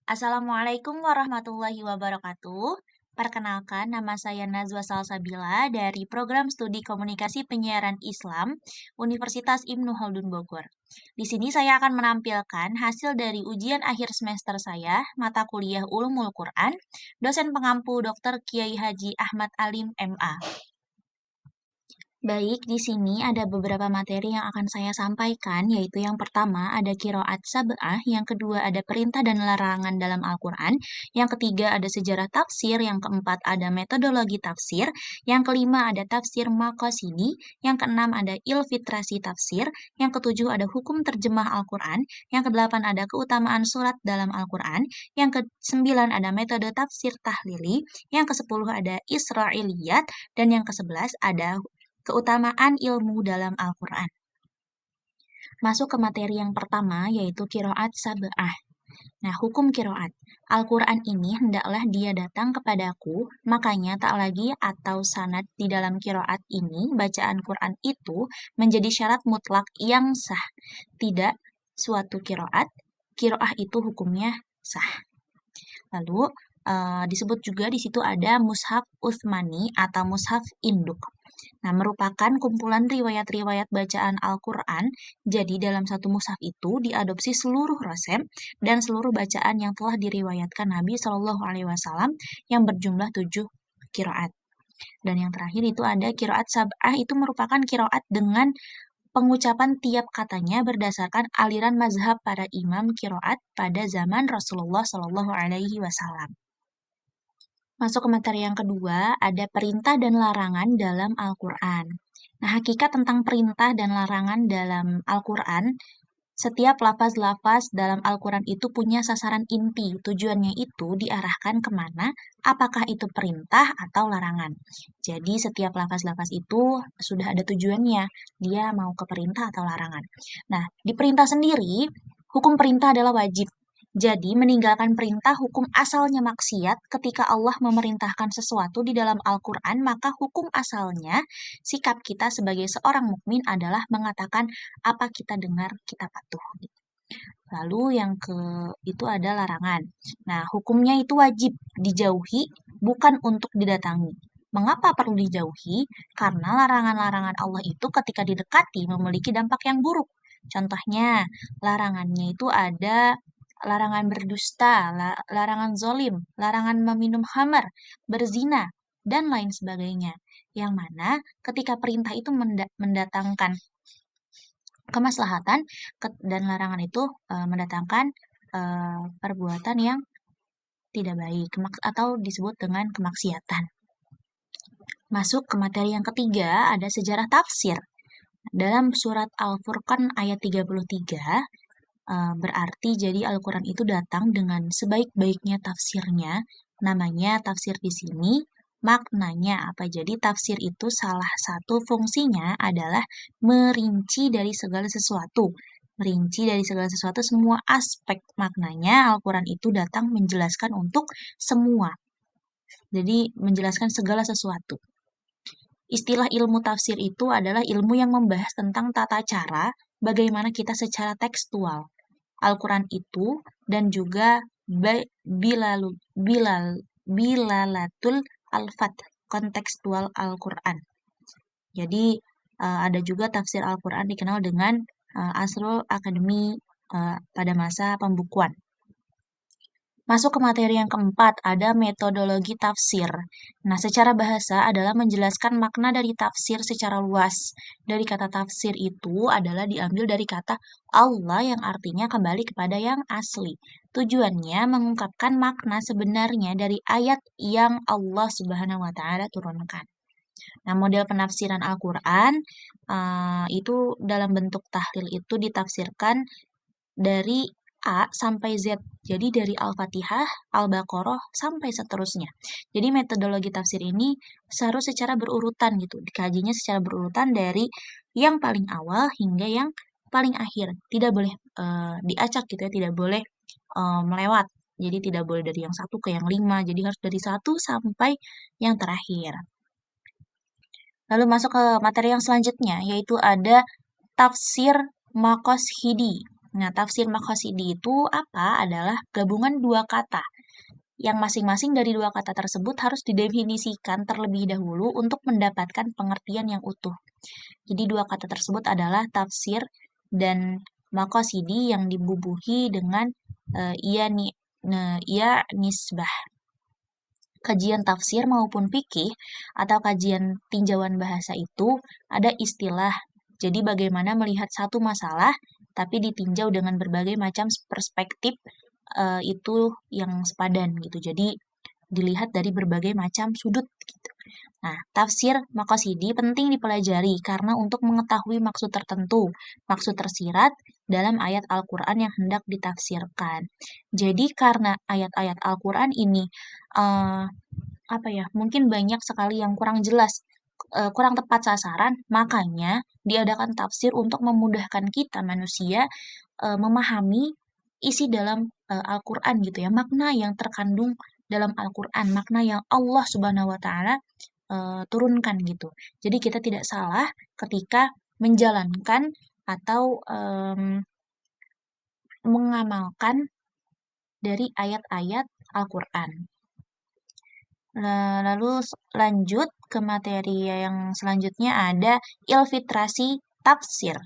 Assalamualaikum warahmatullahi wabarakatuh. Perkenalkan, nama saya Nazwa Salsabila dari Program Studi Komunikasi Penyiaran Islam Universitas Ibnu Khaldun Bogor. Di sini saya akan menampilkan hasil dari ujian akhir semester saya, mata kuliah Ulumul Quran, dosen pengampu Dr. Kiai Haji Ahmad Alim MA. Baik, di sini ada beberapa materi yang akan saya sampaikan, yaitu yang pertama ada kiroat sab'ah, yang kedua ada perintah dan larangan dalam Al-Quran, yang ketiga ada sejarah tafsir, yang keempat ada metodologi tafsir, yang kelima ada tafsir maqasidi, yang keenam ada ilfitrasi tafsir, yang ketujuh ada hukum terjemah Al-Quran, yang kedelapan ada keutamaan surat dalam Al-Quran, yang kesembilan ada metode tafsir tahlili, yang kesepuluh ada Israiliyat, dan yang kesebelas ada keutamaan ilmu dalam Al-Quran. Masuk ke materi yang pertama, yaitu kiroat sab'ah. Nah, hukum kiroat. Al-Quran ini hendaklah dia datang kepadaku, makanya tak lagi atau sanad di dalam kiroat ini, bacaan Quran itu menjadi syarat mutlak yang sah. Tidak suatu kiroah itu hukumnya sah. Lalu, disebut juga di situ ada mushaf Utsmani atau mushaf induk. Nah, merupakan kumpulan riwayat-riwayat bacaan Al-Quran. Jadi, dalam satu mushaf itu diadopsi seluruh resep dan seluruh bacaan yang telah diriwayatkan Nabi Shallallahu Alaihi Wasallam yang berjumlah 7 kiroat. Dan yang terakhir itu ada kiroat sab'ah, itu merupakan kiroat dengan pengucapan tiap katanya berdasarkan aliran mazhab para imam kiroat pada zaman Rasulullah Shallallahu Alaihi Wasallam. Masuk ke materi yang kedua, ada perintah dan larangan dalam Al-Quran. Nah, hakikat tentang perintah dan larangan dalam Al-Quran, setiap lafaz-lafaz dalam Al-Quran itu punya sasaran inti. Tujuannya itu diarahkan kemana, apakah itu perintah atau larangan. Jadi, setiap lafaz-lafaz itu sudah ada tujuannya. Dia mau ke perintah atau larangan. Nah, di perintah sendiri, hukum perintah adalah wajib. Jadi, meninggalkan perintah hukum asalnya maksiat ketika Allah memerintahkan sesuatu di dalam Al-Quran, maka hukum asalnya sikap kita sebagai seorang mukmin adalah mengatakan apa kita dengar, kita patuh. Lalu yang ke itu ada larangan. Nah, hukumnya itu wajib dijauhi, bukan untuk didatangi. Mengapa perlu dijauhi? Karena larangan-larangan Allah itu ketika didekati memiliki dampak yang buruk. Contohnya, larangannya itu ada larangan berdusta, larangan zolim, larangan meminum khamar, berzina, dan lain sebagainya. Yang mana ketika perintah itu mendatangkan kemaslahatan dan larangan itu mendatangkan perbuatan yang tidak baik atau disebut dengan kemaksiatan. Masuk ke materi yang ketiga, ada sejarah tafsir. Dalam surat Al-Furqan ayat 33, berarti jadi Al-Quran itu datang dengan sebaik-baiknya tafsirnya. Namanya tafsir di sini, maknanya apa? Jadi tafsir itu salah satu fungsinya adalah merinci dari segala sesuatu. Merinci dari segala sesuatu, semua aspek maknanya Al-Quran itu datang menjelaskan untuk semua. Jadi menjelaskan segala sesuatu. Istilah ilmu tafsir itu adalah ilmu yang membahas tentang tata cara bagaimana kita secara tekstual Al-Quran itu dan juga bilalatul alfat, kontekstual Al-Quran. Jadi ada juga tafsir Al-Quran dikenal dengan Asrul Akademi pada masa pembukuan. Masuk ke materi yang keempat, ada metodologi tafsir. Nah, secara bahasa adalah menjelaskan makna dari tafsir secara luas. Dari kata tafsir itu adalah diambil dari kata Allah yang artinya kembali kepada yang asli. Tujuannya mengungkapkan makna sebenarnya dari ayat yang Allah Subhanahu wa Ta'ala turunkan. Nah, model penafsiran Al-Quran itu dalam bentuk tahlil itu ditafsirkan dari A sampai Z. Jadi dari Al-Fatihah, Al-Baqarah, sampai seterusnya. Jadi metodologi tafsir ini seharus secara berurutan gitu. Dikajinya secara berurutan dari yang paling awal hingga yang paling akhir. Tidak boleh diacak gitu ya, tidak boleh melewat. Jadi tidak boleh dari yang 1 ke yang 5. Jadi harus dari 1 sampai yang terakhir. Lalu masuk ke materi yang selanjutnya, yaitu ada tafsir maqashidi. Nah, tafsir maqasidi itu apa? Adalah gabungan dua kata yang masing-masing dari dua kata tersebut harus didefinisikan terlebih dahulu untuk mendapatkan pengertian yang utuh. Jadi dua kata tersebut adalah tafsir dan maqasidi yang dibubuhi dengan ia nisbah. Kajian tafsir maupun fikih atau kajian tinjauan bahasa itu ada istilah. Jadi bagaimana melihat satu masalah tapi ditinjau dengan berbagai macam perspektif itu yang sepadan gitu. Jadi dilihat dari berbagai macam sudut gitu. Nah, tafsir maqasidi penting dipelajari karena untuk mengetahui maksud tertentu, maksud tersirat dalam ayat Al-Quran yang hendak ditafsirkan. Jadi karena ayat-ayat Al-Quran ini eh, mungkin banyak sekali yang kurang jelas, kurang tepat sasaran, makanya diadakan tafsir untuk memudahkan kita manusia memahami isi dalam Al-Quran gitu ya, makna yang terkandung dalam Al-Quran, makna yang Allah Subhanahu wa Ta'ala turunkan gitu. Jadi kita tidak salah ketika menjalankan atau mengamalkan dari ayat-ayat Al-Quran. Lalu lanjut ke materi yang selanjutnya ada ilfitrasi tafsir.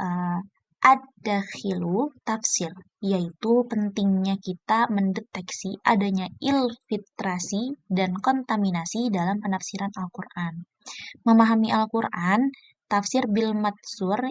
Uh, Ad-dakhilu tafsir, yaitu pentingnya kita mendeteksi adanya ilfitrasi dan kontaminasi dalam penafsiran Al-Quran. Memahami Al-Quran, tafsir bil matsur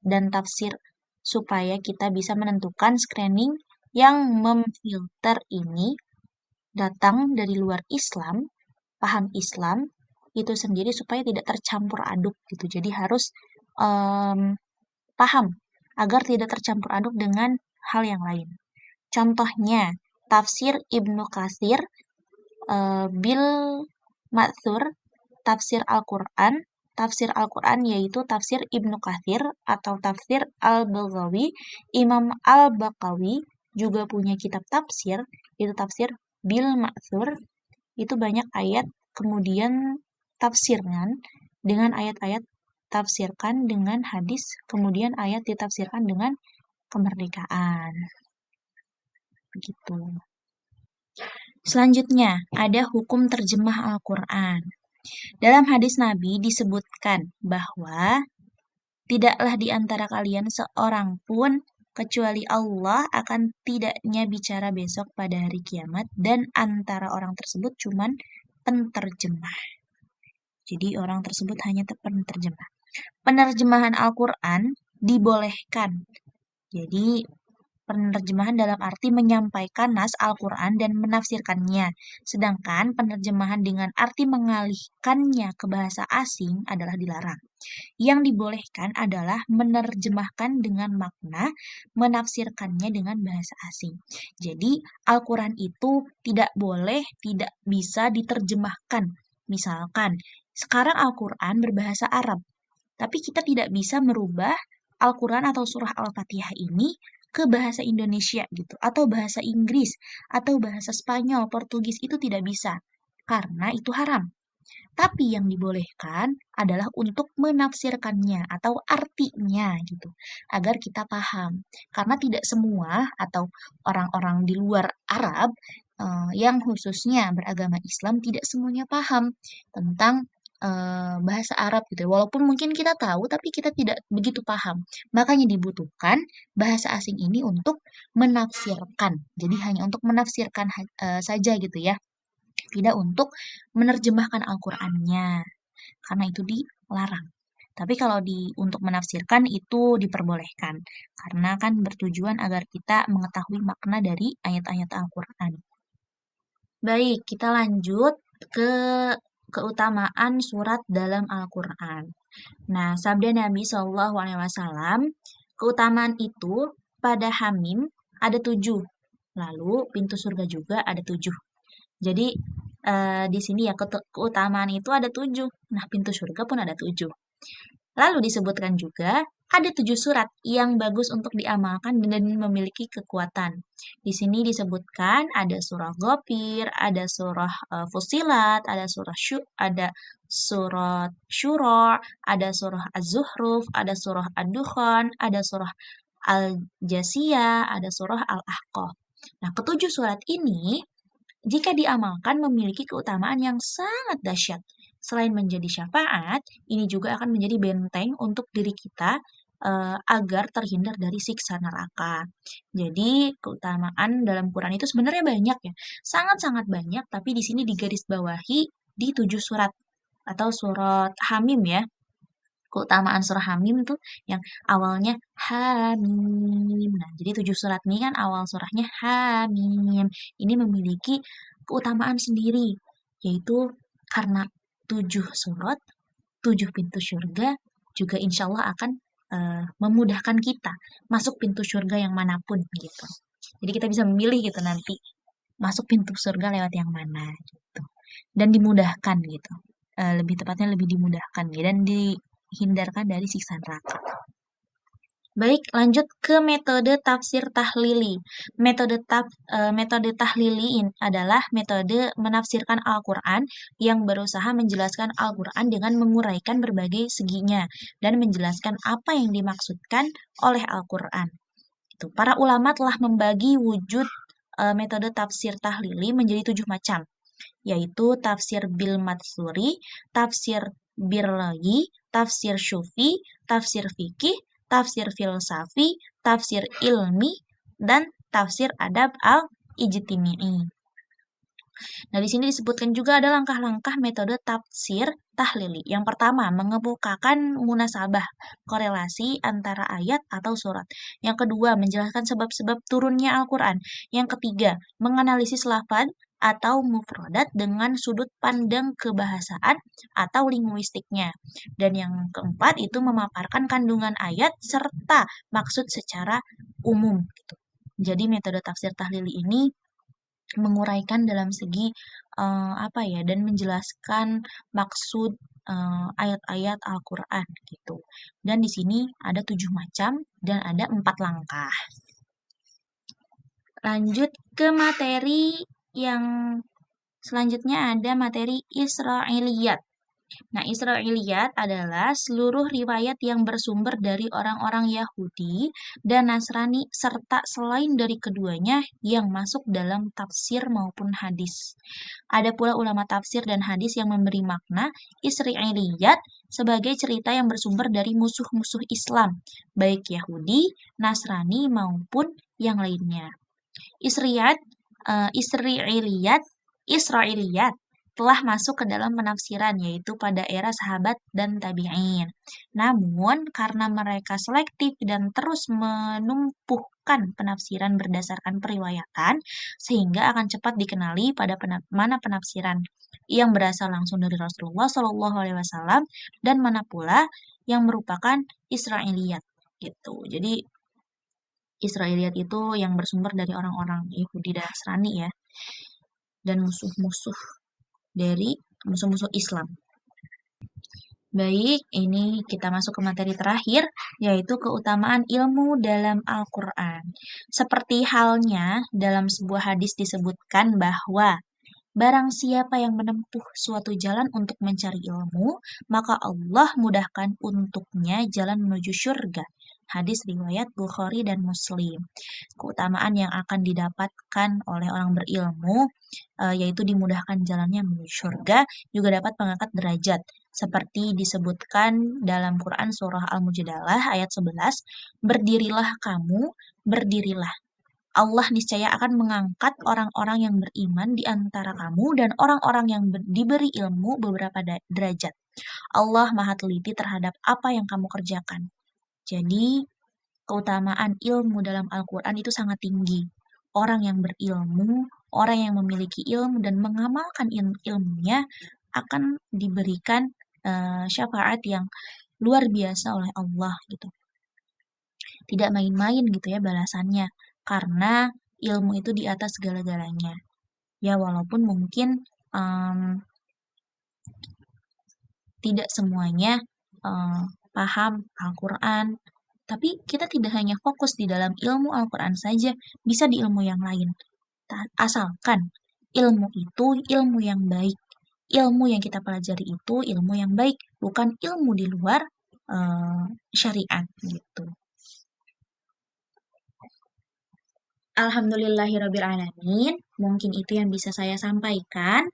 dan tafsir supaya kita bisa menentukan screening yang memfilter ini datang dari luar Islam, paham Islam itu sendiri supaya tidak tercampur aduk gitu. Jadi harus em, paham agar tidak tercampur aduk dengan hal yang lain. Contohnya, tafsir Ibnu Katsir bil Ma'thur, tafsir Al-Quran yaitu tafsir Ibnu Katsir atau tafsir Al-Baghawi. Imam Al-Baqawi juga punya kitab tafsir, itu tafsir bil Ma'thur, itu banyak ayat, kemudian tafsirkan dengan ayat-ayat, tafsirkan dengan hadis, kemudian ayat ditafsirkan dengan kemerdekaan. Begitu. Selanjutnya, ada hukum terjemah Al-Quran. Dalam hadis Nabi disebutkan bahwa tidaklah di antara kalian seorang pun kecuali Allah akan tidaknya bicara besok pada hari kiamat dan antara orang tersebut cuman penterjemah. Jadi orang tersebut hanya penerjemah. Penerjemahan Al-Quran dibolehkan. Jadi penerjemahan dalam arti menyampaikan nas Al-Quran dan menafsirkannya. Sedangkan penerjemahan dengan arti mengalihkannya ke bahasa asing adalah dilarang. Yang dibolehkan adalah menerjemahkan dengan makna, menafsirkannya dengan bahasa asing. Jadi Al-Quran itu tidak boleh, tidak bisa diterjemahkan. Misalkan, sekarang Al-Quran berbahasa Arab, tapi kita tidak bisa merubah Al-Quran atau surah Al-Fatihah ini ke bahasa Indonesia gitu, atau bahasa Inggris, atau bahasa Spanyol, Portugis, itu tidak bisa. Karena itu haram. Tapi yang dibolehkan adalah untuk menafsirkannya atau artinya gitu, agar kita paham. Karena tidak semua atau orang-orang di luar Arab yang khususnya beragama Islam tidak semuanya paham tentang bahasa Arab gitu ya. Walaupun mungkin kita tahu tapi kita tidak begitu paham. Makanya dibutuhkan bahasa asing ini untuk menafsirkan. Jadi hanya untuk menafsirkan saja gitu ya, tidak untuk menerjemahkan Al-Qur'annya, karena itu dilarang. Tapi kalau untuk menafsirkan itu diperbolehkan, karena kan bertujuan agar kita mengetahui makna dari ayat-ayat Al-Qur'an. Baik, kita lanjut ke keutamaan surat dalam Al-Qur'an. Nah, sabda Nabi SAW, keutamaan itu pada Hamim ada 7, lalu pintu surga juga ada 7. Jadi di sini ya keutamaan itu ada 7. Nah, pintu surga pun ada 7. Lalu disebutkan juga ada 7 surat yang bagus untuk diamalkan dan memiliki kekuatan. Di sini disebutkan ada surah Ghafir, ada surah Fusilat, ada surah Syura, ada surah Az-Zuhruf, ada surah Ad-Dukhan, ada surah Al-Jasiyah, ada surah Al-Ahqaf. Nah, ketujuh surat ini jika diamalkan memiliki keutamaan yang sangat dahsyat. Selain menjadi syafaat, ini juga akan menjadi benteng untuk diri kita agar terhindar dari siksa neraka. Jadi, keutamaan dalam Quran itu sebenarnya banyak ya, sangat-sangat banyak, tapi di sini digarisbawahi di 7 surat atau surat Hamim ya. Keutamaan surah Hamim tuh yang awalnya Hamim. Nah, jadi 7 surat ini kan awal surahnya Hamim. Ini memiliki keutamaan sendiri, yaitu karena 7 surat, 7 pintu surga juga insya Allah akan memudahkan kita masuk pintu surga yang manapun gitu. Jadi kita bisa memilih gitu nanti masuk pintu surga lewat yang mana gitu. Dan dimudahkan gitu. Lebih tepatnya lebih dimudahkan ya, dan dihindarkan dari siksa neraka. Baik, lanjut ke metode tafsir tahlili. Metode tahlili adalah metode menafsirkan Al-Quran yang berusaha menjelaskan Al-Quran dengan menguraikan berbagai seginya dan menjelaskan apa yang dimaksudkan oleh Al-Quran. Para ulama telah membagi wujud metode tafsir tahlili menjadi 7 macam, yaitu tafsir bil matsuri, tafsir birlagi, tafsir syufi, tafsir fikih, tafsir filsafi, tafsir ilmi, dan tafsir adab al-ijtimi'i. Nah, di sini disebutkan juga ada langkah-langkah metode tafsir tahlili. Yang pertama, mengemukakan munasabah, korelasi antara ayat atau surat. Yang kedua, menjelaskan sebab-sebab turunnya Al-Quran. Yang ketiga, menganalisis lafaz atau mufradat dengan sudut pandang kebahasaan atau linguistiknya. Dan yang keempat, itu memaparkan kandungan ayat serta maksud secara umum. Jadi metode tafsir tahlili ini menguraikan dalam segi apa ya, dan menjelaskan maksud ayat-ayat Al-Quran gitu. Dan di sini ada 7 macam dan ada 4 langkah. Lanjut ke materi yang selanjutnya, ada materi Israiliyat. Nah, Israiliyat adalah seluruh riwayat yang bersumber dari orang-orang Yahudi dan Nasrani serta selain dari keduanya yang masuk dalam tafsir maupun hadis. Ada pula ulama tafsir dan hadis yang memberi makna Israiliyat sebagai cerita yang bersumber dari musuh-musuh Islam, baik Yahudi, Nasrani maupun yang lainnya. Israiliyat, Israiliyat, Israiliyat telah masuk ke dalam penafsiran, yaitu pada era sahabat dan tabi'in. Namun, karena mereka selektif dan terus menumpuhkan penafsiran berdasarkan periwayatan, sehingga akan cepat dikenali pada mana penafsiran yang berasal langsung dari Rasulullah SAW dan mana pula yang merupakan Israiliyat. Gitu. Jadi, Israiliyat itu yang bersumber dari orang-orang Yahudi dan Nasrani ya, dan musuh-musuh Islam. Baik, ini kita masuk ke materi terakhir, yaitu keutamaan ilmu dalam Al-Quran. Seperti halnya dalam sebuah hadis disebutkan bahwa barang siapa yang menempuh suatu jalan untuk mencari ilmu, maka Allah mudahkan untuknya jalan menuju surga. Hadis riwayat Bukhari dan Muslim. Keutamaan yang akan didapatkan oleh orang berilmu, yaitu dimudahkan jalannya menuju surga, juga dapat mengangkat derajat. Seperti disebutkan dalam Quran Surah Al-Mujadalah ayat 11, berdirilah kamu, berdirilah. Allah niscaya akan mengangkat orang-orang yang beriman di antara kamu dan orang-orang yang diberi ilmu beberapa derajat. Allah Maha Teliti terhadap apa yang kamu kerjakan. Jadi, keutamaan ilmu dalam Al-Quran itu sangat tinggi. Orang yang berilmu, orang yang memiliki ilmu dan mengamalkan ilmunya akan diberikan syafaat yang luar biasa oleh Allah gitu. Tidak main-main gitu ya balasannya, karena ilmu itu di atas segala-galanya. Ya, walaupun mungkin tidak semuanya paham Al-Quran, tapi kita tidak hanya fokus di dalam ilmu Al-Quran saja, bisa di ilmu yang lain. Asalkan ilmu itu ilmu yang baik. Ilmu yang kita pelajari itu ilmu yang baik, bukan ilmu di luar syariat gitu. Alhamdulillahirrabbilalamin. Mungkin itu yang bisa saya sampaikan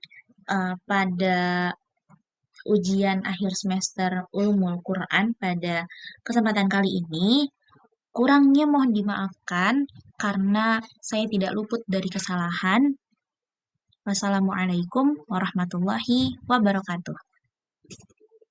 pada ujian akhir semester Ulumul Quran pada kesempatan kali ini. Kurangnya mohon dimaafkan karena saya tidak luput dari kesalahan. Wassalamualaikum warahmatullahi wabarakatuh.